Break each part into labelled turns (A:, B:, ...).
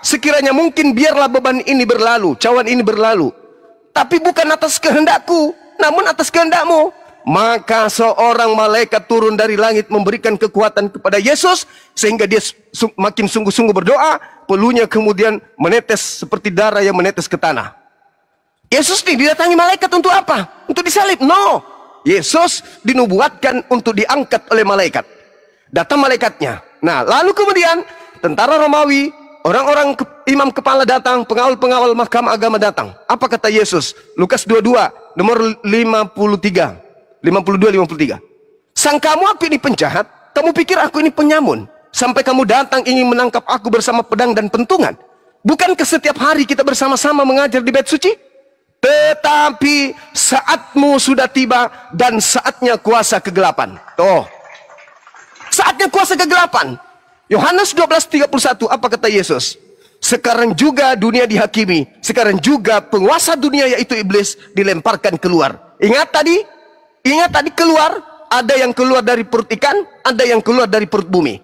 A: sekiranya mungkin biarlah beban ini berlalu, cawan ini berlalu. Tapi bukan atas kehendakku, namun atas kehendakmu. Maka seorang malaikat turun dari langit memberikan kekuatan kepada Yesus, sehingga dia makin sungguh-sungguh berdoa, peluhnya kemudian menetes seperti darah yang menetes ke tanah. Yesus ini didatangi malaikat untuk apa? Untuk disalib? No. Yesus dinubuatkan untuk diangkat oleh malaikat. Datang malaikatnya. Nah, lalu kemudian tentara Romawi, orang-orang imam kepala datang, pengawal-pengawal mahkamah agama datang. Apa kata Yesus? Lukas 22, nomor 52-53. Sangkamu aku ini penjahat? Kamu pikir aku ini penyamun? Sampai kamu datang ingin menangkap aku bersama pedang dan pentungan? Bukankah setiap hari kita bersama-sama mengajar di bait suci? Tetapi saatmu sudah tiba dan saatnya kuasa kegelapan. Tuh. Saatnya kuasa kegelapan. Yohanes 12:31, apa kata Yesus? Sekarang juga dunia dihakimi. Sekarang juga penguasa dunia yaitu iblis dilemparkan keluar. Ingat tadi keluar. Ada yang keluar dari perut ikan, ada yang keluar dari perut bumi.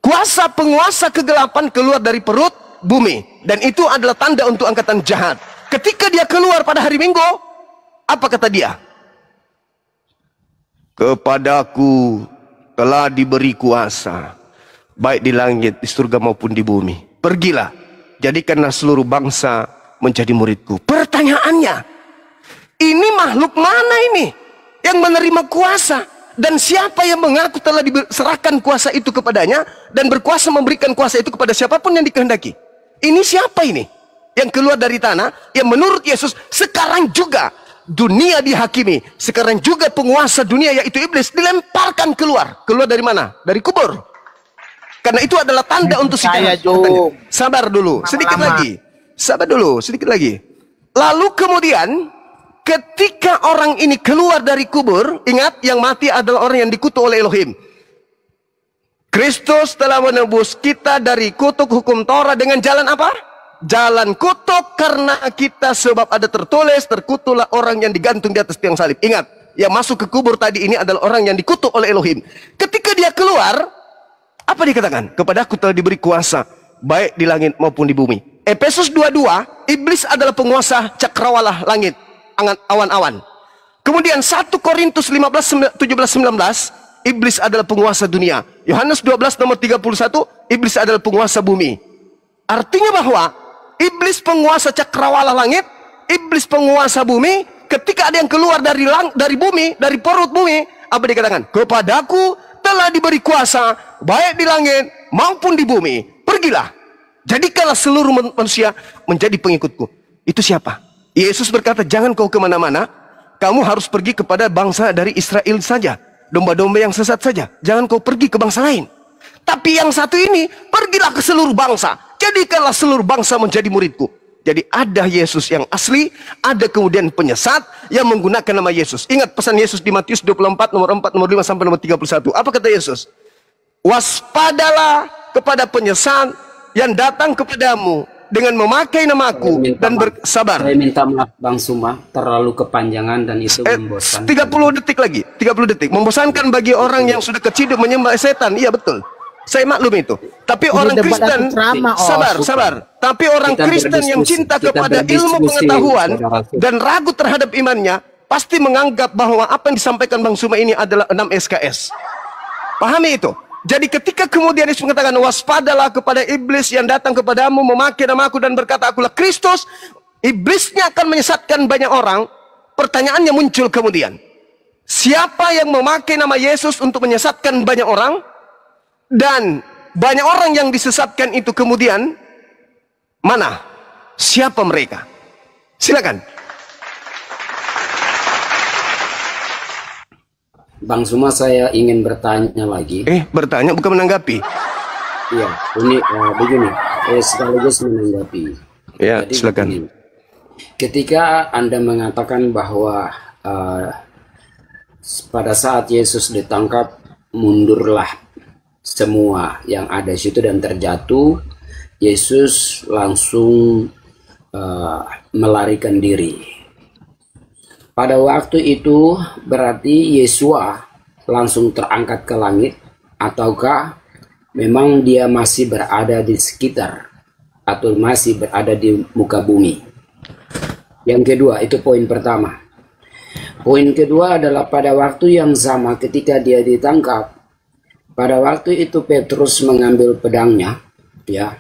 A: Kuasa penguasa kegelapan keluar dari perut bumi. Dan itu adalah tanda untuk angkatan jahat. Ketika dia keluar pada hari Minggu, apa kata dia? Kepadaku telah diberi kuasa, baik di langit, di surga maupun di bumi. Pergilah, jadikanlah seluruh bangsa menjadi muridku. Pertanyaannya, ini makhluk mana ini yang menerima kuasa? Dan siapa yang mengaku telah diserahkan kuasa itu kepadanya dan berkuasa memberikan kuasa itu kepada siapapun yang dikehendaki? Ini siapa ini yang keluar dari tanah, yang menurut Yesus sekarang juga dunia dihakimi, sekarang juga penguasa dunia yaitu iblis dilemparkan keluar. Keluar dari mana? Dari kubur. Karena itu adalah tanda untuk si jahat. Sabar dulu, sedikit lagi. Sabar dulu, sedikit lagi. Lalu kemudian ketika orang ini keluar dari kubur, ingat yang mati adalah orang yang dikutuk oleh Elohim. Kristus telah menebus kita dari kutuk hukum Torah dengan jalan apa? Jalan kutuk, karena kita sebab ada tertulis, terkutuklah orang yang digantung di atas tiang salib. Ingat, yang masuk ke kubur tadi ini adalah orang yang dikutuk oleh Elohim. Ketika dia keluar, apa dikatakan? Kepadaku telah diberi kuasa, baik di langit maupun di bumi. Efesus 22, iblis adalah penguasa cakrawala langit, awan-awan. Kemudian 1 Korintus 15, 17, 19, iblis adalah penguasa dunia. Yohanes 12 nomor 31, iblis adalah penguasa bumi. Artinya bahwa iblis penguasa cakrawala langit, iblis penguasa bumi. Ketika ada yang keluar dari bumi, dari perut bumi, apa dikatakan? Kepadaku telah diberi kuasa, baik di langit maupun di bumi. Pergilah, jadikanlah seluruh manusia menjadi pengikutku. Itu siapa? Yesus berkata, jangan kau kemana-mana. Kamu harus pergi kepada bangsa dari Israel saja, domba-domba yang sesat saja. Jangan kau pergi ke bangsa lain. Tapi yang satu ini, pergilah ke seluruh bangsa. Jadikanlah seluruh bangsa menjadi muridku. Jadi ada Yesus yang asli, ada kemudian penyesat yang menggunakan nama Yesus. Ingat pesan Yesus di Matius 24, nomor 4, nomor 5, sampai nomor 31. Apa kata Yesus? Waspadalah kepada penyesat yang datang kepadamu dengan memakai namaku dan bersabar.
B: Saya minta maaf Bang Suma, terlalu kepanjangan dan itu membosankan.
A: 30 detik lagi, 30 detik. Membosankan bagi orang yang sudah keciduk menyembah setan. Iya betul. Saya maklum itu. Tapi orang Kristen, sabar. Tapi orang Kristen yang cinta kepada ilmu pengetahuan dan ragu terhadap imannya, pasti menganggap bahwa apa yang disampaikan Bang Suma ini adalah 6 SKS. Pahami itu. Jadi ketika kemudian Yesus mengatakan, waspadalah kepada iblis yang datang kepadamu memakai namaku dan berkata, akulah Kristus, iblisnya akan menyesatkan banyak orang. Pertanyaannya muncul kemudian, siapa yang memakai nama Yesus untuk menyesatkan banyak orang? Dan banyak orang yang disesatkan itu kemudian mana? Siapa mereka? Silakan.
B: Bang Suma, saya ingin bertanya lagi.
A: Bertanya bukan menanggapi.
B: Iya, ini begini. Sekaligus menanggapi.
A: Ya,
B: jadi,
A: silakan.
B: Begini. Ketika Anda mengatakan bahwa pada saat Yesus ditangkap, mundurlah semua yang ada di situ dan terjatuh, Yesus langsung melarikan diri. Pada waktu itu berarti Yesua langsung terangkat ke langit, ataukah memang dia masih berada di sekitar atau masih berada di muka bumi. Yang kedua, itu poin pertama. Poin kedua adalah pada waktu yang sama ketika dia ditangkap, pada waktu itu Petrus mengambil pedangnya, ya.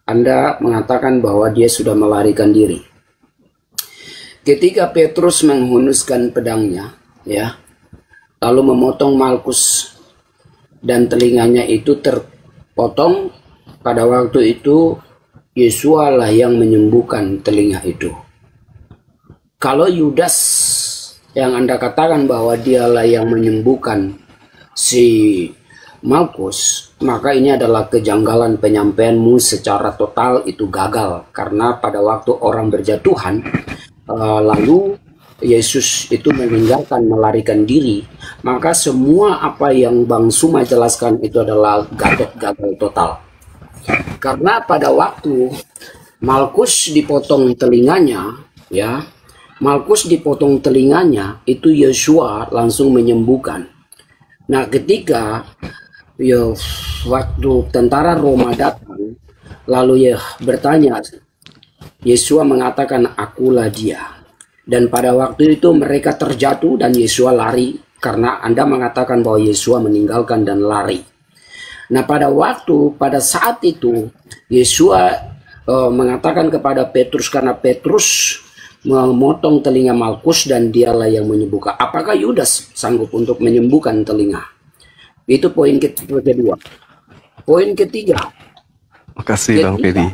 B: Anda mengatakan bahwa dia sudah melarikan diri. Ketika Petrus menghunuskan pedangnya, ya, lalu memotong Malkus dan telinganya itu terpotong, pada waktu itu Yesua lah yang menyembuhkan telinga itu. Kalau Yudas yang Anda katakan bahwa dialah yang menyembuhkan si Malkus, maka ini adalah kejanggalan penyampaianmu secara total itu gagal. Karena pada waktu orang berjatuhan, lalu Yesus itu meninggalkan, melarikan diri, maka semua apa yang Bang Suma jelaskan itu adalah gagal total. Karena pada waktu Malkus dipotong telinganya, ya, Malkus dipotong telinganya, itu Yesua langsung menyembuhkan. Nah, ketika ya waktu tentara Roma datang, lalu ya bertanya, Yesua mengatakan, akulah dia. Dan pada waktu itu mereka terjatuh dan Yesua lari, karena Anda mengatakan bahwa Yesua meninggalkan dan lari. Nah, pada saat itu Yesua mengatakan kepada Petrus, karena Petrus memotong telinga Malkus dan dialah yang menyembuhkan. Apakah Yudas sanggup untuk menyembuhkan telinga? Itu poin kedua. Poin ketiga.
A: Makasih Bang Fedi.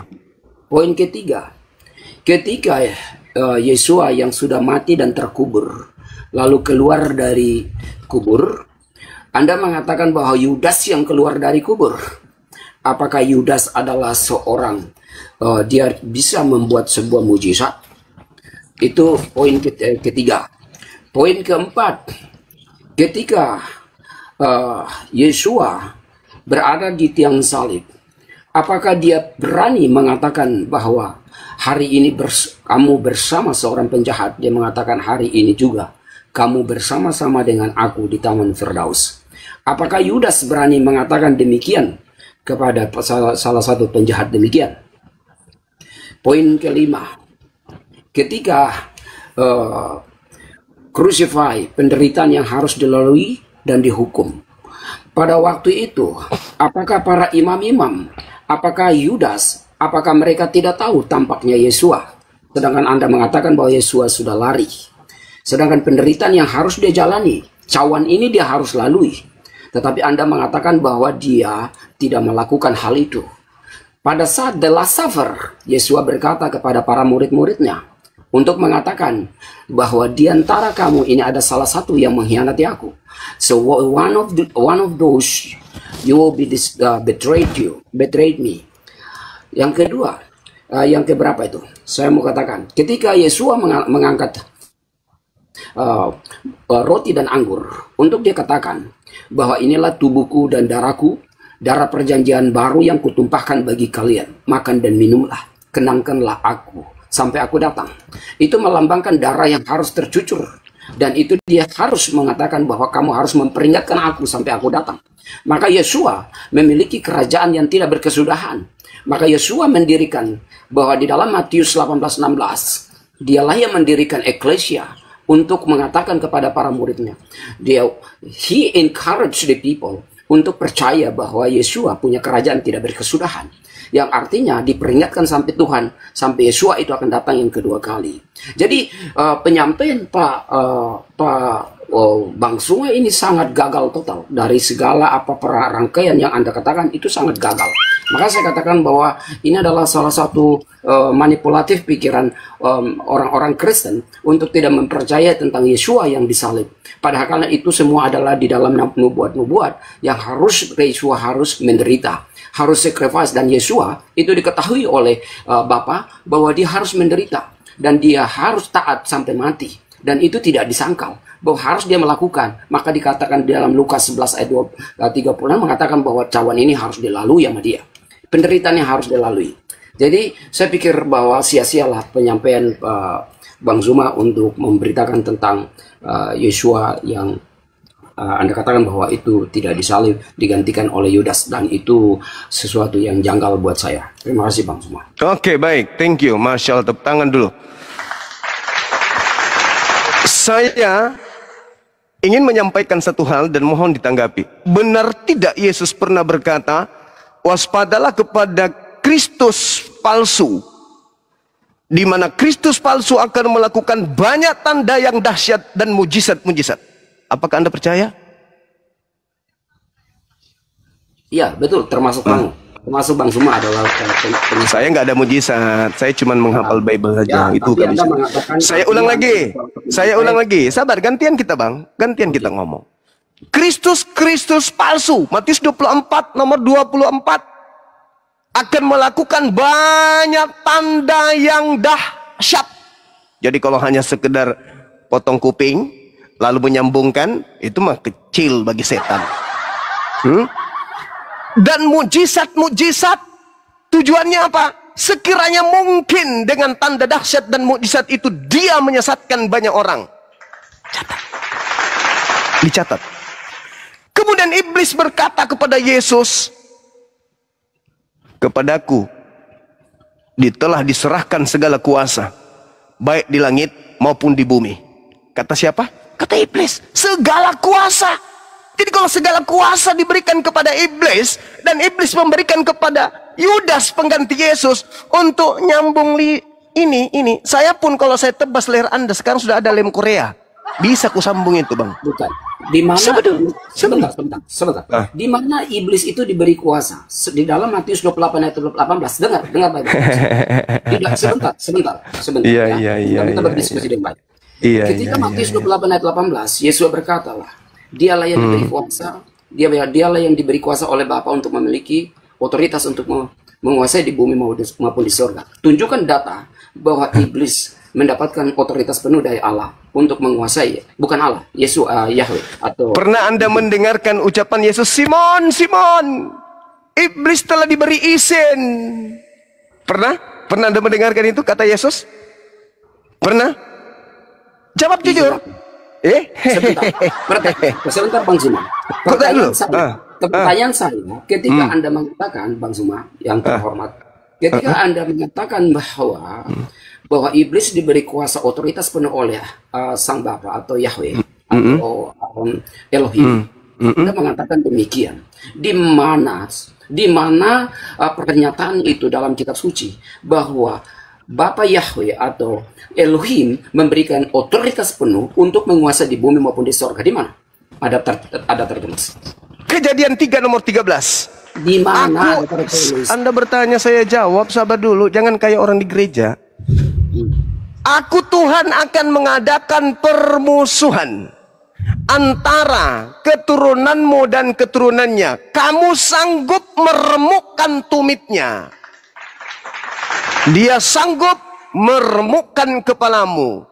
B: Poin ketiga. Ketika Yesua yang sudah mati dan terkubur lalu keluar dari kubur, Anda mengatakan bahwa Yudas yang keluar dari kubur. Apakah Yudas adalah seorang dia bisa membuat sebuah mujizat? Itu poin ketiga. Poin keempat, ketika Yesua berada di tiang salib, apakah dia berani mengatakan bahwa hari ini kamu bersama seorang penjahat? Dia mengatakan hari ini juga kamu bersama-sama dengan aku di Taman Firdaus. Apakah Yudas berani mengatakan demikian kepada salah satu penjahat demikian? Poin kelima, ketika crucify, penderitaan yang harus dilalui dan dihukum. Pada waktu itu, apakah para imam-imam, apakah Yudas, apakah mereka tidak tahu tampaknya Yesua? Sedangkan Anda mengatakan bahwa Yesua sudah lari. Sedangkan penderitaan yang harus dia jalani, cawan ini dia harus lalui. Tetapi Anda mengatakan bahwa dia tidak melakukan hal itu. Pada saat the last supper, Yesua berkata kepada para murid-muridnya untuk mengatakan bahwa di antara kamu ini ada salah satu yang mengkhianati aku. So one of those you will be betrayed me. Yang kedua, yang keberapa itu? Saya mau katakan, ketika Yesua mengangkat roti dan anggur untuk dia katakan bahwa inilah tubuhku dan darahku, darah perjanjian baru yang kutumpahkan bagi kalian. Makan dan minumlah, kenangkanlah aku sampai aku datang. Itu melambangkan darah yang harus tercucur. Dan itu dia harus mengatakan bahwa kamu harus memperingatkan aku sampai aku datang. Maka Yesua memiliki kerajaan yang tidak berkesudahan. Maka Yesua mendirikan bahwa di dalam Matius 18:16, dialah yang mendirikan eklesia untuk mengatakan kepada para muridnya. He encouraged the people untuk percaya bahwa Yesua punya kerajaan tidak berkesudahan. Yang artinya diperingatkan sampai Tuhan, sampai Yesua itu akan datang yang kedua kali. Jadi penyampaian Bang Sungai ini sangat gagal total. Dari segala apa rangkaian yang Anda katakan itu sangat gagal. Maka saya katakan bahwa ini adalah salah satu manipulatif pikiran orang-orang Kristen untuk tidak mempercayai tentang Yesua yang disalib. Padahal karena itu semua adalah di dalam nubuat-nubuat yang harus Yesua harus menderita, harus sacrifice, dan Yesua itu diketahui oleh Bapa bahwa dia harus menderita dan dia harus taat sampai mati, dan itu tidak disangkal bahwa harus dia melakukan. Maka dikatakan di dalam Lukas 11 ayat 36 mengatakan bahwa cawan ini harus dilalui sama dia, penderitaan yang harus dilalui. Jadi saya pikir bahwa sia-sialah penyampaian Bang Zuma untuk memberitakan tentang Yesua yang Anda katakan bahwa itu tidak disalib, digantikan oleh Yudas, dan itu sesuatu yang janggal buat saya. Terima kasih Bang Suma.
A: Oke, baik, thank you. Masya Allah, tepuk tangan dulu. Saya ingin menyampaikan satu hal dan mohon ditanggapi. Benar tidak Yesus pernah berkata, waspadalah kepada Kristus palsu, di mana Kristus palsu akan melakukan banyak tanda yang dahsyat dan mujizat-mujizat. Apakah Anda percaya?
B: Iya, betul. Termasuk Bang Suma adalah
A: saya nggak ada mujizat. Saya cuma menghafal Bible saja. Itu kan. Saya ulang lagi. Sabar, gantian kita Bang. Gantian kita ngomong. Kristus palsu. Matius 24 nomor 24 akan melakukan banyak tanda yang dahsyat. Jadi kalau hanya sekedar potong kuping lalu menyambungkan, itu mah kecil bagi setan. Dan mujizat-mujizat tujuannya apa? Sekiranya mungkin dengan tanda dahsyat dan mujizat itu dia menyesatkan banyak orang. Dicatat. Kemudian iblis berkata kepada Yesus, kepadaku telah diserahkan segala kuasa, baik di langit maupun di bumi. Kata siapa? Kata iblis, segala kuasa. Jadi kalau segala kuasa diberikan kepada iblis, dan iblis memberikan kepada Yudas pengganti Yesus untuk nyambung ini. Saya pun kalau saya tebas leher Anda, sekarang sudah ada lem Korea. Bisa ku sambung itu Bang.
B: Bukan. Di mana? Sebentar. Di mana iblis itu diberi kuasa? Di dalam Matius 28 ayat 18. Dengar baik-baik. Tidak, sebentar.
A: Iya.
B: Kita berdiskusi dengan baik. Ketika Matius 28 ayat 18, Yesus berkata lah, dialah yang diberi kuasa, dialah yang diberi kuasa oleh Bapa untuk memiliki otoritas untuk menguasai di bumi maupun di surga. Tunjukkan data bahwa iblis mendapatkan otoritas penuh dari Allah untuk menguasai, bukan Allah, Yesus, Yahweh atau.
A: Pernah Anda mendengarkan ucapan Yesus, Simon, iblis telah diberi izin? Pernah Anda mendengarkan itu kata Yesus? Pernah? Jawab jujur.
B: Sebentar Bang Suma. Pertanyaan saya, ketika Anda mengatakan, Bang Suma yang terhormat, ketika Anda mengatakan bahwa iblis diberi kuasa otoritas penuh oleh Sang Bapa atau Yahweh atau Elohim, Anda mengatakan demikian. Di mana pernyataan itu dalam kitab suci bahwa Bapa Yahweh atau Elohim memberikan otoritas penuh untuk menguasai di bumi maupun di sorga? Di mana? Ada tertulis.
A: Kejadian 3 nomor 13.
B: Di mana ada tertulis?
A: Anda bertanya, saya jawab. Sabar dulu, jangan kayak orang di gereja. Aku Tuhan akan mengadakan permusuhan antara keturunanmu dan keturunannya. Kamu sanggup meremukkan tumitnya. Dia sanggup meremukkan kepalamu.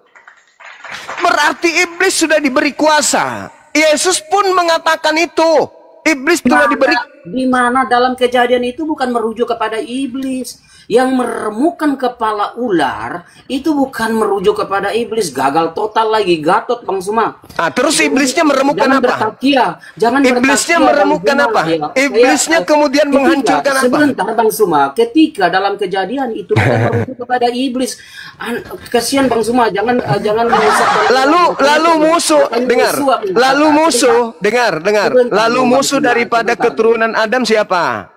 A: Berarti iblis sudah diberi kuasa. Yesus pun mengatakan itu. Iblis telah diberi.
B: Di mana dalam kejadian itu bukan merujuk kepada iblis. Yang meremukkan kepala ular itu bukan merujuk kepada iblis. Gagal total lagi, Gatot Bang Suma.
A: Terus iblisnya meremukkan apa?
B: Jangan
A: iblisnya meremukkan apa? Iblisnya kemudian menghancurkan apa?
B: Sebentar Bang Suma, ketika dalam kejadian itu bukan merujuk kepada iblis. Kasihan Bang Suma, jangan lalu musuh dengar. Lalu musuh daripada keturunan Adam siapa?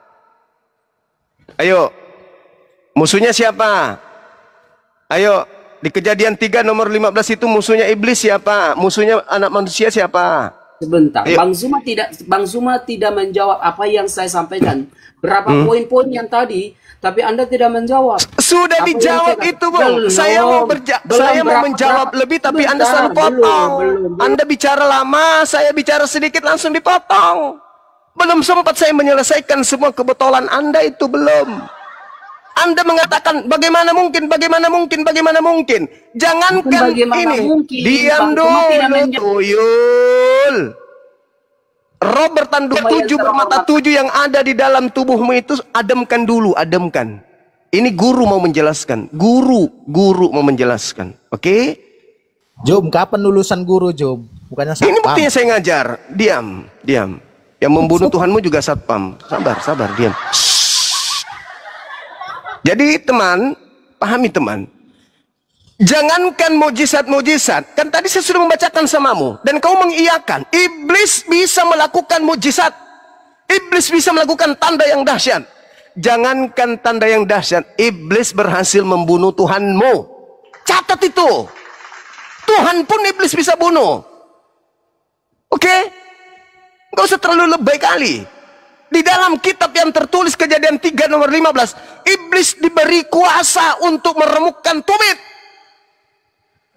B: Ayo. Musuhnya siapa? Ayo, di Kejadian 3 nomor 15 itu musuhnya iblis siapa? Musuhnya anak manusia siapa? Sebentar, ayo. Bang Suma tidak menjawab apa yang saya sampaikan. Berapa poin-poin yang tadi, tapi Anda tidak menjawab.
A: Sudah apa dijawab itu, Bang. Saya mau menjawab lebih, tapi Anda selalu potong. Anda bicara lama, saya bicara sedikit langsung dipotong. Belum sempat saya menyelesaikan semua kebotolan Anda itu, belum. Anda mengatakan bagaimana mungkin. Jangankan ini. Diam dulu, tuyul. Roh bertanduk 7 bermata 7 yang ada di dalam tubuhmu itu ademkan dulu, ademkan. Ini guru mau menjelaskan. Guru mau menjelaskan. Oke?
C: Job, kapan lulusan guru, Job? Bukannya
A: Ini
C: satpam.
A: buktinya saya ngajar. Diam, diam. Yang membunuh Tuhanmu juga satpam. Sabar, sabar, diam. Jadi teman, pahami teman. Jangankan mujizat-mujizat. Kan tadi saya sudah membacakan samamu. Dan kau mengiyakan. Iblis bisa melakukan mujizat. Iblis bisa melakukan tanda yang dahsyat. Jangankan tanda yang dahsyat. Iblis berhasil membunuh Tuhanmu. Catat itu. Tuhan pun iblis bisa bunuh. Oke? Gak usah terlalu lebay kali. Di dalam kitab yang tertulis Kejadian 3 nomor 15. Iblis diberi kuasa untuk meremukkan tumit.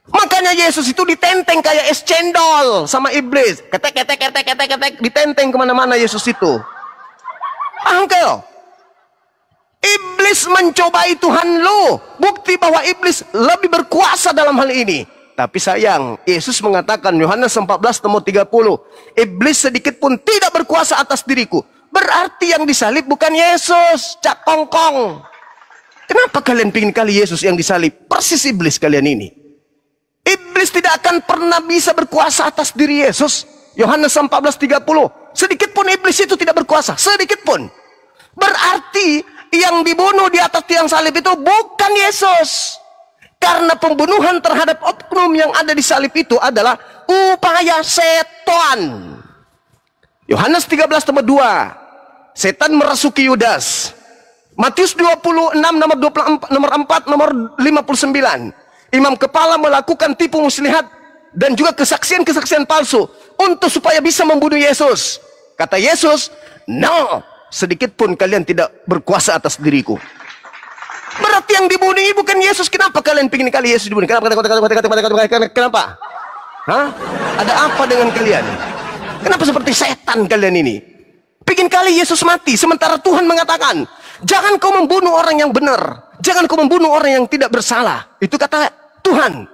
A: Makanya Yesus itu ditenteng kayak es cendol sama iblis. Ketek, ketek, ketek, ketek, ketek. Ditenteng kemana-mana Yesus itu. Paham kau? Iblis mencobai Tuhan lu. Bukti bahwa iblis lebih berkuasa dalam hal ini. Tapi sayang, Yesus mengatakan Yohanes 14 nomor 30. Iblis sedikit pun tidak berkuasa atas diriku. Berarti yang disalib bukan Yesus. Cak kongkong. Kenapa kalian pingin kali Yesus yang disalib? Persis iblis kalian ini. Iblis tidak akan pernah bisa berkuasa atas diri Yesus. Yohanes 14:30. Sedikit pun iblis itu tidak berkuasa. Sedikit pun. Berarti yang dibunuh di atas tiang salib itu bukan Yesus. Karena pembunuhan terhadap oknum yang ada di salib itu adalah upaya setan. Yohanes 13:2. Setan merasuki Yudas. Matius 26 nomor 24, nomor 4 nomor 59. Imam kepala melakukan tipu muslihat dan juga kesaksian-kesaksian palsu untuk supaya bisa membunuh Yesus. Kata Yesus, "No, sedikit pun kalian tidak berkuasa atas diriku." Berarti yang dibunuh ini bukan Yesus. Kenapa kalian pingin kali Yesus dibunuh? Kenapa? Hah? Ada apa dengan kalian? Kenapa seperti setan kalian ini? Pingin kali Yesus mati, sementara Tuhan mengatakan, jangan kau membunuh orang yang benar. Jangan kau membunuh orang yang tidak bersalah. Itu kata Tuhan.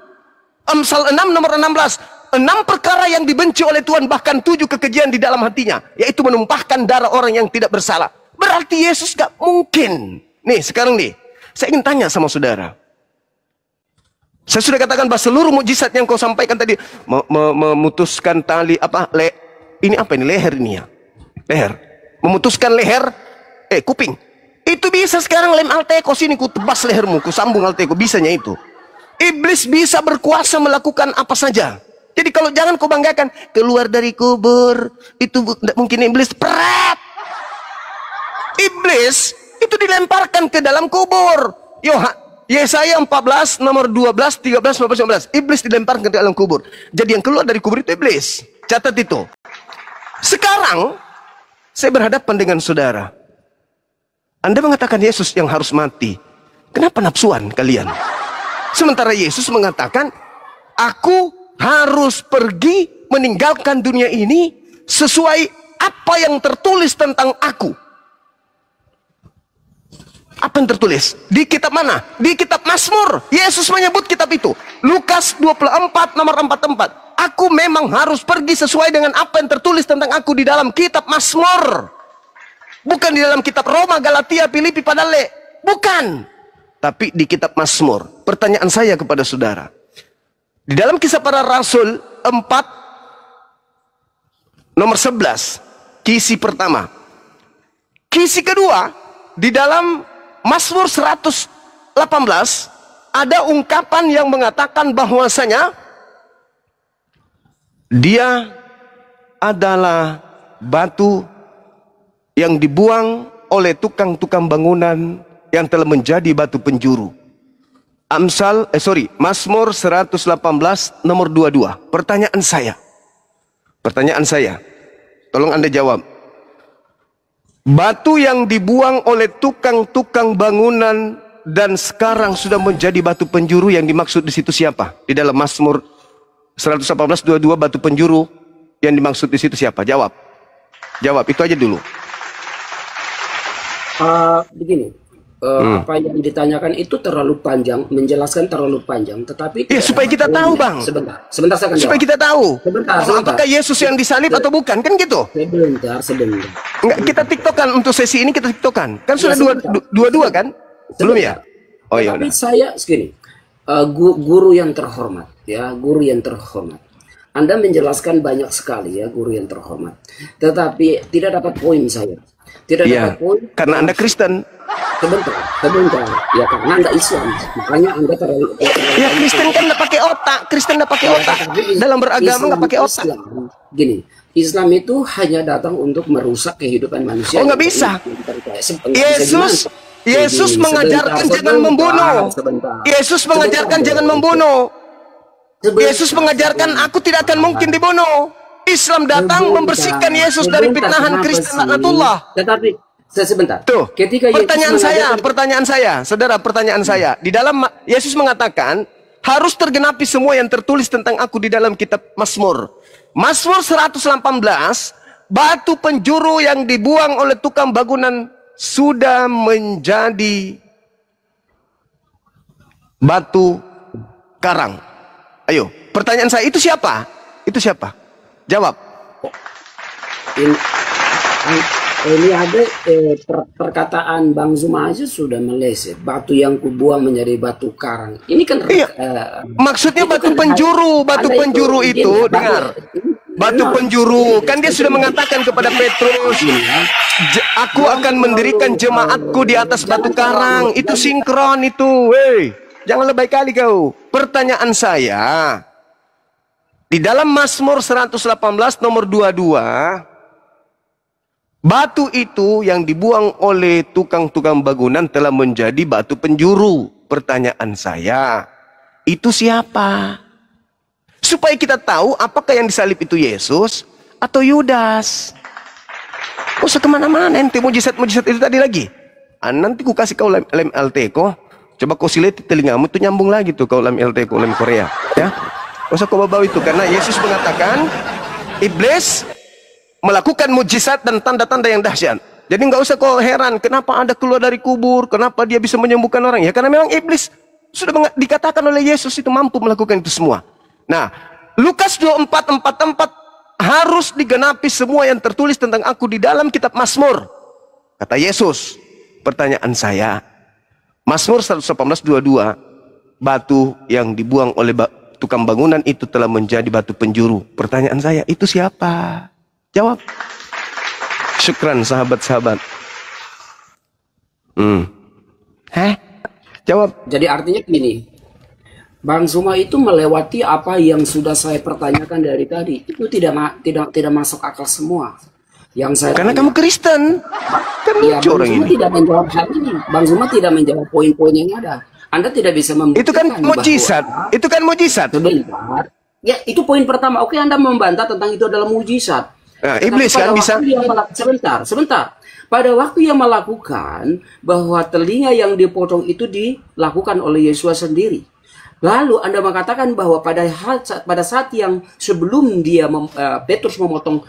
A: Amsal 6 nomor 16. 6 perkara yang dibenci oleh Tuhan, bahkan 7 kekejian di dalam hatinya. Yaitu menumpahkan darah orang yang tidak bersalah. Berarti Yesus gak mungkin. Nih sekarang nih, saya ingin tanya sama saudara. Saya sudah katakan bahwa seluruh mujizat yang kau sampaikan tadi. Memutuskan tali, ini apa ini? Leher ini ya. Leher. Memutuskan leher, kuping. Itu bisa sekarang lem Alteco sini, ku tebas lehermu, ku sambung Alteco, bisanya itu. Iblis bisa berkuasa melakukan apa saja. Jadi kalau jangan kau banggakan, keluar dari kubur, itu mungkin iblis, peret. Iblis itu dilemparkan ke dalam kubur. Yesaya 14 nomor 12, 13, 14, 15. Iblis dilemparkan ke dalam kubur. Jadi yang keluar dari kubur itu iblis. Catat itu. Sekarang saya berhadapan dengan saudara. Anda mengatakan Yesus yang harus mati. Kenapa nafsuan kalian? Sementara Yesus mengatakan, aku harus pergi meninggalkan dunia ini sesuai apa yang tertulis tentang aku. Apa yang tertulis? Di kitab mana? Di kitab Mazmur. Yesus menyebut kitab itu. Lukas 24 nomor 44. Aku memang harus pergi sesuai dengan apa yang tertulis tentang aku di dalam kitab Mazmur. Bukan di dalam kitab Roma, Galatia, Filipi, Padale. Bukan. Tapi di kitab Mazmur. Pertanyaan saya kepada saudara. Di dalam Kisah Para Rasul 4 nomor 11. Kisi pertama. Kisi kedua. Di dalam Mazmur 118. Ada ungkapan yang mengatakan bahwasanya dia adalah batu yang dibuang oleh tukang-tukang bangunan yang telah menjadi batu penjuru. Mazmur 118 nomor 22. Pertanyaan saya, tolong Anda jawab. Batu yang dibuang oleh tukang-tukang bangunan dan sekarang sudah menjadi batu penjuru, yang dimaksud di situ siapa? Di dalam Mazmur 118:22 batu penjuru yang dimaksud di situ siapa? Jawab. Jawab, itu aja dulu.
B: Begini, apa yang ditanyakan itu terlalu panjang, menjelaskan terlalu panjang, tetapi
A: ya supaya kita tahu, Bang.
B: Sebentar saya akan
A: supaya
B: jawab.
A: kita tahu.
B: Sebentar.
A: Apakah Yesus yang disalib atau bukan? Kan gitu.
B: Sebentar.
A: Enggak, kita tiktokan untuk sesi ini, kita tiktokan. Kan sudah
B: Ya,
A: dua kan? Belum ya? Oh iya.
B: Tapi saya segini, Guru yang terhormat, ya, guru yang terhormat. Anda menjelaskan banyak sekali, ya, guru yang terhormat. Tetapi tidak dapat poin saya. Tidak
A: Ya,
B: dapat poin
A: karena Anda Kristen.
B: sebentar. Ya, karena Anda Islam. Makanya Anda terlalu.
A: Ya, Kristen kan nggak pakai otak. Kristen nggak pakai otak. Dalam beragama nggak pakai otak.
B: Gini, Islam itu hanya datang untuk merusak kehidupan manusia.
A: Oh, nggak bisa. Yesus mengajarkan jangan membunuh. Yesus mengajarkan jangan membunuh. Yesus mengajarkan aku tidak akan mungkin dibunuh. Islam datang membersihkan Yesus dari fitnahan Kristen laknatullah.
B: Tetapi sebentar.
A: Tuh,
B: Ketika
A: pertanyaan saya, saudara, pertanyaan saya. Di dalam Yesus mengatakan harus tergenapi semua yang tertulis tentang aku di dalam kitab Mazmur. Mazmur 118, batu penjuru yang dibuang oleh tukang bangunan sudah menjadi batu karang. Ayo, pertanyaan saya, itu siapa? Itu siapa? Jawab.
B: Ini ada perkataan Bang Zuma aja sudah meleset. Batu yang kubuang menjadi batu karang. Ini kan
A: maksudnya batu penjuru. Batu penjuru itu, dengar. Batu penjuru, kan dia sudah mengatakan kepada Petrus, aku akan mendirikan jemaatku di atas batu karang. Itu sinkron itu. Wey, jangan lebay kali kau. Pertanyaan saya, di dalam Mazmur 118 nomor 22, batu itu yang dibuang oleh tukang-tukang bangunan telah menjadi batu penjuru. Pertanyaan saya, itu siapa? Supaya kita tahu apakah yang disalib itu Yesus atau Yudas. Kok usah kemana-mana, ente mujizat-mujizat itu tadi lagi. Nanti ku kasih kau lem LT ko. Coba kau silet telingamu itu nyambung lagi tuh kau lem LT ko, lem Korea. Ya, usah kau bawa itu, karena Yesus mengatakan iblis melakukan mujizat dan tanda-tanda yang dahsyat. Jadi nggak usah kau heran kenapa ada keluar dari kubur, kenapa dia bisa menyembuhkan orang. Ya karena memang iblis sudah dikatakan oleh Yesus itu mampu melakukan itu semua. Nah, Lukas 24:44 harus digenapi semua yang tertulis tentang aku di dalam kitab Mazmur, kata Yesus. Pertanyaan saya, Mazmur 118:22, batu yang dibuang oleh tukang bangunan itu telah menjadi batu penjuru. Pertanyaan saya, itu siapa? Jawab. Syukran sahabat-sahabat. Jawab.
B: Jadi artinya gini, Bang Zuma itu melewati apa yang sudah saya pertanyakan dari tadi. Itu tidak masuk akal semua. Yang saya
A: karena kamu Kristen. Kan
B: ya,
A: lucu orang ini.
B: Tidak menjawab hal ini. Bang Zuma tidak menjawab poin-poin yang ada. Anda tidak bisa membuktikan.
A: Itu kan mujizat. Itu kan mujizat.
B: Sebentar. Ya, itu poin pertama. Oke, Anda membantah tentang itu adalah mujizat.
A: Nah, iblis kan bisa.
B: Sebentar. Pada waktu yang melakukan bahwa telinga yang dipotong itu dilakukan oleh Yesus sendiri. Lalu Anda mengatakan bahwa pada saat yang sebelum Petrus memotong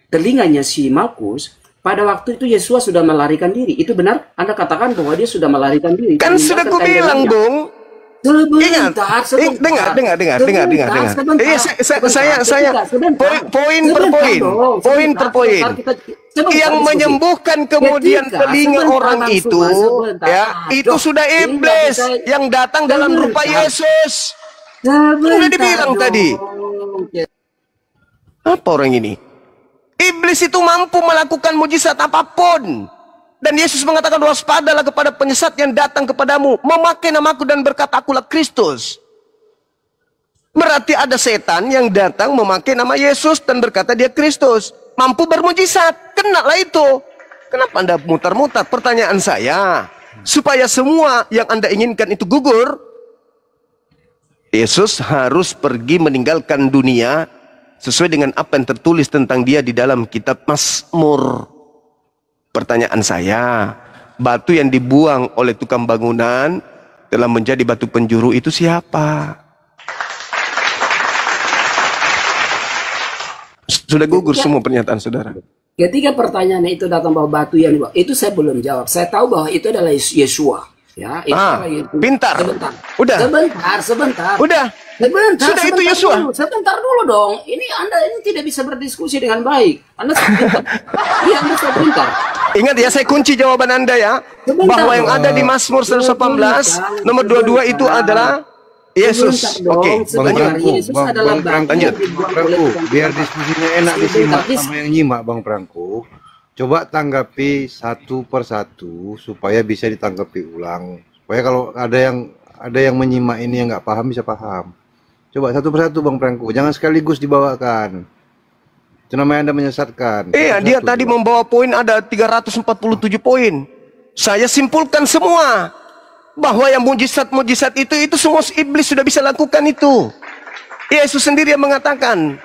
B: telinganya si Malkus, pada waktu itu Yesus sudah melarikan diri. Itu benar? Anda katakan bahwa dia sudah melarikan diri.
A: Kan sudah ku bilang, Bung.
B: Sebentar,
A: dengar. Poin per poin. Yang menyembuhkan kemudian telinga orang itu, ya, itu sudah iblis yang datang dalam rupa Yesus. Sudah dibilang tadi. Apa orang ini? Iblis itu mampu melakukan mujizat apapun. Dan Yesus mengatakan, waspadalah kepada penyesat yang datang kepadamu, memakai namaku dan berkata, akulah Kristus. Berarti ada setan yang datang memakai nama Yesus dan berkata dia Kristus. Mampu bermujizat. Kenalah itu. Kenapa Anda mutar-mutar? Pertanyaan saya, supaya semua yang Anda inginkan itu gugur, Yesus harus pergi meninggalkan dunia sesuai dengan apa yang tertulis tentang dia di dalam kitab Mazmur. Pertanyaan saya, batu yang dibuang oleh tukang bangunan telah menjadi batu penjuru, itu siapa? Sudah gugur semua pernyataan saudara.
B: Ketika pertanyaan itu datang bahwa batu yang dibuang, itu saya belum jawab. Saya tahu bahwa itu adalah Yesua. Ya, itu
A: pintar.
B: Sebentar.
A: Udah.
B: Sebentar.
A: Udah. Sudah itu Yesua.
B: Sebentar dulu dong. Ini Anda ini tidak bisa berdiskusi dengan baik. Anda pintar. Iya, Anda pintar.
A: Ingat ya, saya kunci jawaban Anda ya. Bahwa yang ada di Mazmur 118 nomor 22 itu adalah Yesus. Oke,
D: Bang Prangko, Bang Prangko,
A: lanjut.
D: Bang Prangko, biar diskusinya enak disimak sama yang nyimak, Bang Prangko. Coba tanggapi satu persatu supaya bisa ditanggapi ulang. Supaya kalau ada yang menyimak ini yang nggak paham bisa paham. Coba satu persatu, Bang Prangko, jangan sekaligus dibawakan. Itu namanya Anda menyesatkan.
A: Iya, dia tadi membawa poin ada 347 poin. Saya simpulkan semua bahwa yang mujizat-mujizat itu semua iblis sudah bisa lakukan itu. Yesus sendiri yang mengatakan.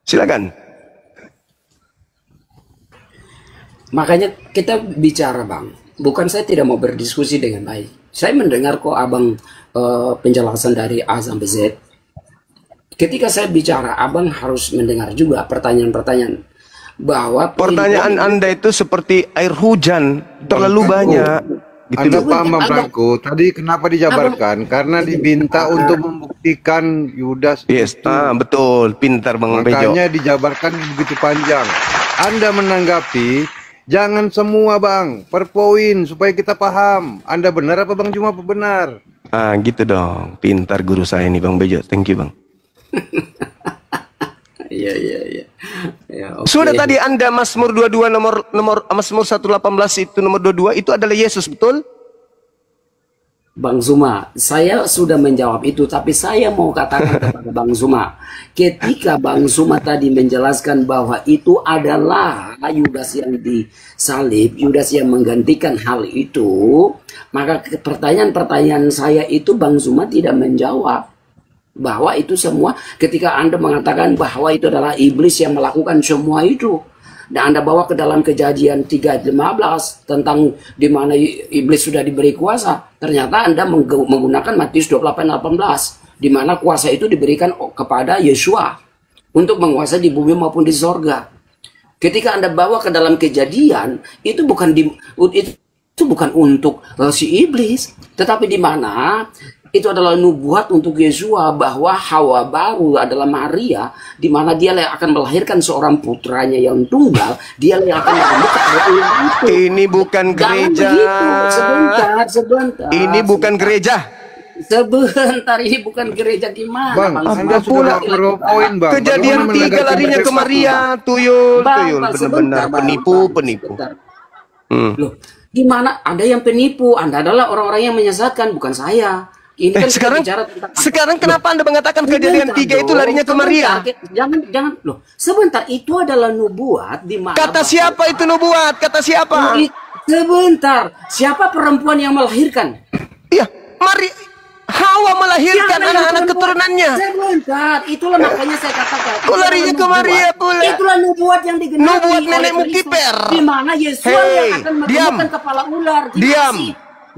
A: Silakan.
B: Makanya kita bicara, Bang. Bukan saya tidak mau berdiskusi dengan baik. Saya mendengar kok Abang penjelasan dari A sampai Z. Ketika saya bicara, Abang harus mendengar juga pertanyaan-pertanyaan. Bahwa
A: Pertanyaan Anda itu seperti air hujan, terlalu banyak. Gitu
D: Anda
A: loh.
D: paham, Bang Prangko? Tadi kenapa dijabarkan? Karena diminta untuk membuktikan Yudas
A: Yes,
D: itu.
A: betul. Pintar Bang Bejo.
D: Makanya dijabarkan begitu panjang. Anda menanggapi, jangan semua Bang, per poin supaya kita paham. Anda benar apa Bang Juma benar?
A: Gitu dong. Pintar guru saya ini Bang Bejo. Thank you Bang.
B: Iya. Ya, oke.
A: Sudah tadi Anda Mazmur 22 nomor Mazmur 118 itu nomor 22 itu adalah Yesus, betul?
B: Bang Zuma, saya sudah menjawab itu, tapi saya mau katakan kepada Bang Zuma, ketika Bang Zuma tadi menjelaskan bahwa itu adalah Yudas yang disalib, Yudas yang menggantikan hal itu, maka pertanyaan-pertanyaan saya itu Bang Zuma tidak menjawab. Bahwa itu semua ketika Anda mengatakan bahwa itu adalah iblis yang melakukan semua itu. Dan Anda bawa ke dalam Kejadian 3:15 tentang di mana iblis sudah diberi kuasa. Ternyata Anda menggunakan Matius 28:18 di mana kuasa itu diberikan kepada Yesua untuk menguasai di bumi maupun di sorga. Ketika Anda bawa ke dalam Kejadian, itu bukan untuk si iblis, tetapi di mana itu adalah nubuat untuk Yesua bahwa Hawa baru adalah Maria, di mana dia yang akan melahirkan seorang putranya yang tunggal, dia yang akan mengambil kepala ular itu.
A: Ini bukan gereja.
B: Sebentar.
A: Ini bukan gereja.
B: Sebentar, ini bukan gereja gimana?
D: Bang, Anda sudah naruh poin Bang.
A: Kejadian 3 larinya ke Maria, tuyul, benar-benar penipu.
B: Loh, gimana? Ada yang penipu, Anda adalah orang-orang yang menyesatkan, bukan saya. Ini kan
A: sekarang kenapa Anda mengatakan Kejadian 3 itu larinya ke Maria?
B: Jangan loh. Sebentar, itu adalah nubuat di mana?
A: Kata siapa itu nubuat? Kata siapa?
B: Sebentar, siapa perempuan yang melahirkan?
A: Iya, Hawa melahirkan anak-anak keturunannya.
B: Sebentar, itulah makanya saya katakan.
A: Larinya ke Maria pula.
B: Itulah nubuat yang digenapi.
A: Nubuat nenekmu kiper.
B: Di mana Yesus yang akan menemukan kepala ular.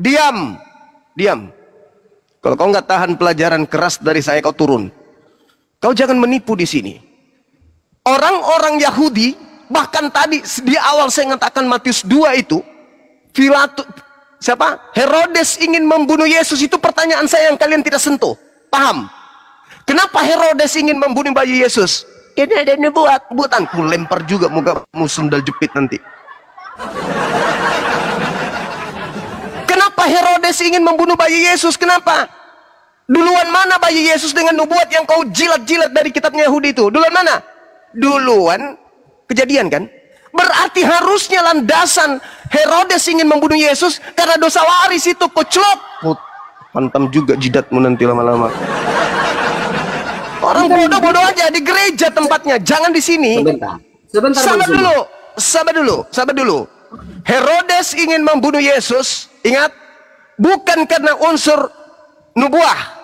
A: Diam. Kalau kau nggak tahan pelajaran keras dari saya, kau turun. Kau jangan menipu di sini. Orang-orang Yahudi, bahkan tadi di awal saya mengatakan Matius 2 itu, Herodes ingin membunuh Yesus, itu pertanyaan saya yang kalian tidak sentuh. Paham? Kenapa Herodes ingin membunuh bayi Yesus? Ini ada nubuatan. Ku lempar juga mukamu sundal jepit nanti. Kenapa Herodes ingin membunuh bayi Yesus? Kenapa? Duluan mana bayi Yesus dengan nubuat yang kau jilat-jilat dari kitabnya Yahudi itu? Duluan mana? Duluan Kejadian kan? Berarti harusnya landasan Herodes ingin membunuh Yesus karena dosa waris itu. Koclok. Hantam juga jidatmu nanti lama-lama. Orang bodoh-bodoh aja di gereja tempatnya, jangan di sini.
B: Sebentar.
A: Sabar dulu. Herodes ingin membunuh Yesus, ingat, bukan karena unsur nubuah.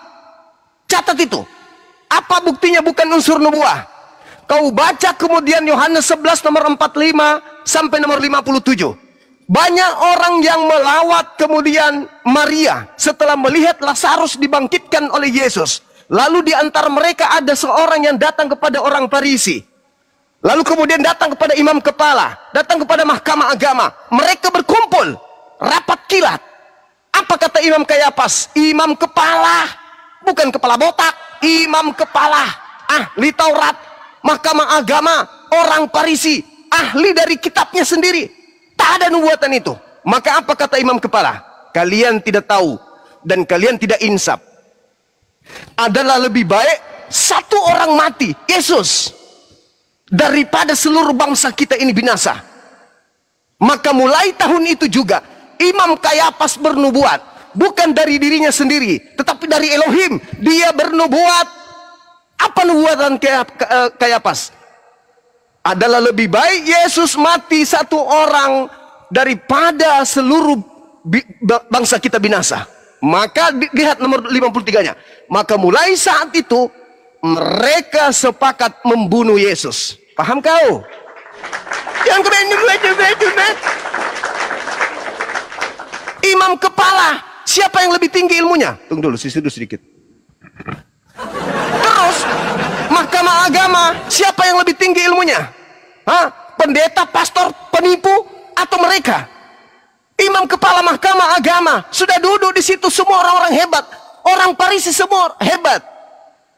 A: Catat itu. Apa buktinya bukan unsur nubuah? Kau baca kemudian Yohanes 11 nomor 45 sampai nomor 57. Banyak orang yang melawat kemudian Maria setelah melihat Lazarus dibangkitkan oleh Yesus. Lalu di antara mereka ada seorang yang datang kepada orang Farisi. Lalu kemudian datang kepada imam kepala, datang kepada mahkamah agama. Mereka berkumpul, rapat kilat. Apa kata Imam Kayafas? Imam kepala, bukan kepala botak. Imam kepala, ahli Taurat, mahkamah agama, orang Farisi, ahli dari kitabnya sendiri. ada nubuatan itu. Maka apa kata imam kepala? Kalian tidak tahu dan kalian tidak insaf. Adalah lebih baik satu orang mati, Yesus, daripada seluruh bangsa kita ini binasa. Maka mulai tahun itu juga Imam Kayafas bernubuat, bukan dari dirinya sendiri, tetapi dari Elohim. Dia bernubuat. Apa nubuatan Kayafas? Adalah lebih baik Yesus mati satu orang daripada seluruh bangsa kita binasa. Maka lihat nomor 53-nya. Maka mulai saat itu mereka sepakat membunuh Yesus. Paham kau? Yang kedua, imam kepala, siapa yang lebih tinggi ilmunya? Tunggu dulu, duduk sedikit. Terus mahkamah agama, siapa yang lebih tinggi ilmunya? Pendeta, pastor, penipu, atau mereka? Imam kepala mahkamah agama sudah duduk di situ, semua orang-orang hebat, orang Farisi semua hebat.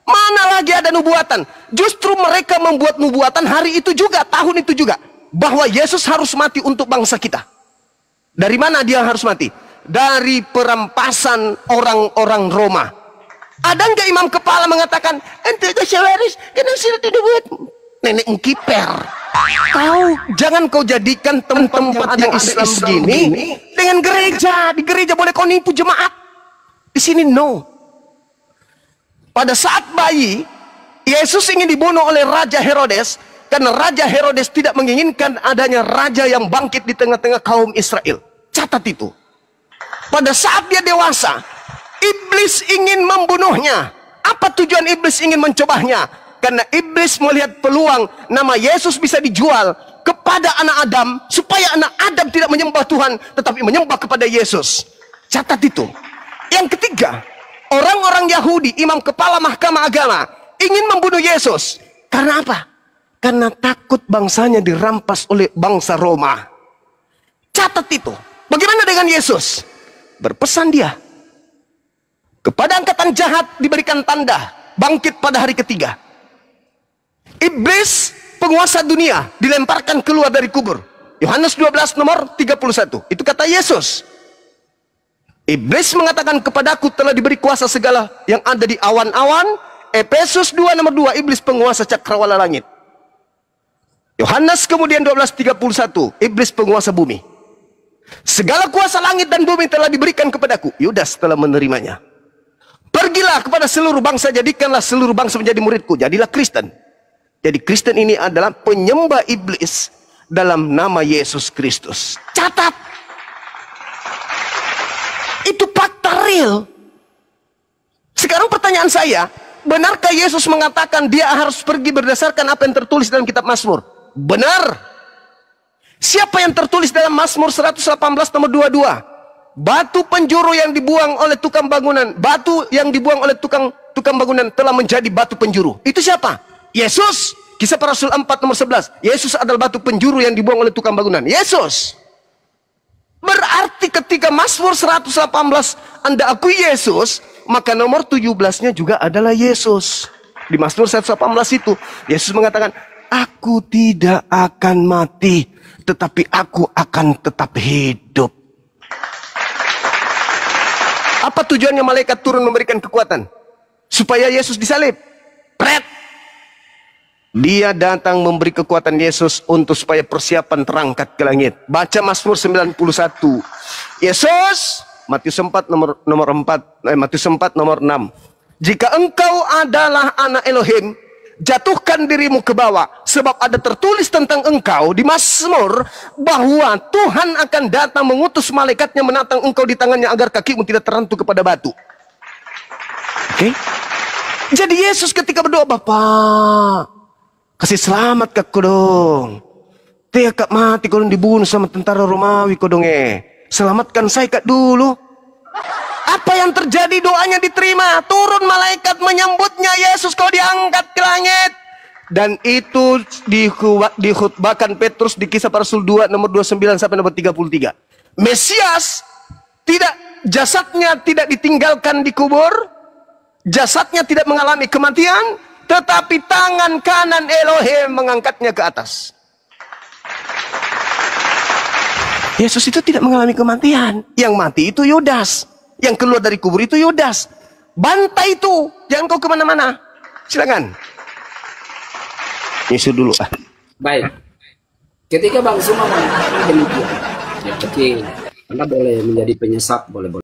A: Mana lagi ada nubuatan? Justru mereka membuat nubuatan hari itu juga, tahun itu juga, bahwa Yesus harus mati untuk bangsa kita. Dari mana dia harus mati? Dari perampasan orang-orang Roma. Ada nggak imam kepala mengatakan, ente Syawaris, kena sini tidak buat nenek kiper? Kau jangan kau jadikan tempat yang Islam begini dengan gereja. Di gereja boleh kau nipu jemaat, di sini no. Pada saat bayi Yesus ingin dibunuh oleh Raja Herodes, karena Raja Herodes tidak menginginkan adanya raja yang bangkit di tengah-tengah kaum Israel. Catat itu. Pada saat dia dewasa, iblis ingin membunuhnya. Apa tujuan iblis ingin mencobanya? Karena iblis melihat peluang nama Yesus bisa dijual kepada anak Adam, supaya anak Adam tidak menyembah Tuhan, tetapi menyembah kepada Yesus. Catat itu. Yang ketiga, orang-orang Yahudi, imam kepala mahkamah agama, ingin membunuh Yesus. Karena apa? Karena takut bangsanya dirampas oleh bangsa Roma. Catat itu. Bagaimana dengan Yesus? Berpesan dia, kepada angkatan jahat diberikan tanda bangkit pada hari ketiga. Iblis, penguasa dunia, dilemparkan keluar dari kubur. Yohanes 12 nomor 31. Itu kata Yesus. Iblis mengatakan, kepadaku telah diberi kuasa segala yang ada di awan-awan. Efesus 2 nomor 2, iblis penguasa cakrawala langit. Yohanes kemudian 12:31, iblis penguasa bumi. Segala kuasa langit dan bumi telah diberikan kepadaku. Yudas telah menerimanya. Pergilah kepada seluruh bangsa, jadikanlah seluruh bangsa menjadi muridku. Jadilah Kristen. Jadi Kristen ini adalah penyembah iblis dalam nama Yesus Kristus. Catat. Itu fakta real. Sekarang pertanyaan saya, benarkah Yesus mengatakan dia harus pergi berdasarkan apa yang tertulis dalam kitab Mazmur? Benar. Siapa yang tertulis dalam Mazmur 118 nomor 22? Batu penjuru yang dibuang oleh tukang bangunan, batu yang dibuang oleh tukang bangunan telah menjadi batu penjuru. Itu siapa? Yesus. Kisah Para Rasul 4 nomor 11. Yesus adalah batu penjuru yang dibuang oleh tukang bangunan. Yesus. Berarti ketika Mazmur 118 Anda akui Yesus, maka nomor 17-nya juga adalah Yesus. Di Mazmur 118 itu Yesus mengatakan, aku tidak akan mati, tetapi aku akan tetap hidup. Apa tujuannya malaikat turun memberikan kekuatan? Supaya Yesus disalib. Pret. Dia datang memberi kekuatan Yesus untuk supaya persiapan terangkat ke langit. Baca Mazmur 91. Yesus, Matius 4 nomor 4, Matius 4 nomor 6. Jika engkau adalah anak Elohim, jatuhkan dirimu ke bawah, sebab ada tertulis tentang engkau di Mazmur bahwa Tuhan akan datang mengutus malaikatnya menatang engkau di tangannya agar kakimu tidak terhantu kepada batu. Oke? Jadi Yesus ketika berdoa, Bapa, kasih selamat ke aku dong. Dia kak mati kalau dibunuh sama tentara Romawi kodonge. Selamatkan saya kak dulu. Apa yang terjadi? Doanya diterima. Turun malaikat menyambutnya. Yesus kau diangkat ke langit. Dan itu dikhutbahkan Petrus di Kisah Para Rasul 2 nomor 29 sampai nomor 33. Mesias jasadnya tidak ditinggalkan di kubur. Jasadnya tidak mengalami kematian, tetapi tangan kanan Elohim mengangkatnya ke atas. Yesus itu tidak mengalami kematian. Yang mati itu Yudas. Yang keluar dari kubur itu Yudas. Bantai itu. Jangan kau kemana-mana. Silakan. Yesus dulu.
B: Baik. Ketika Bang Suma mengatakan demikian, ya kecil, Anda boleh menjadi penyesat, boleh.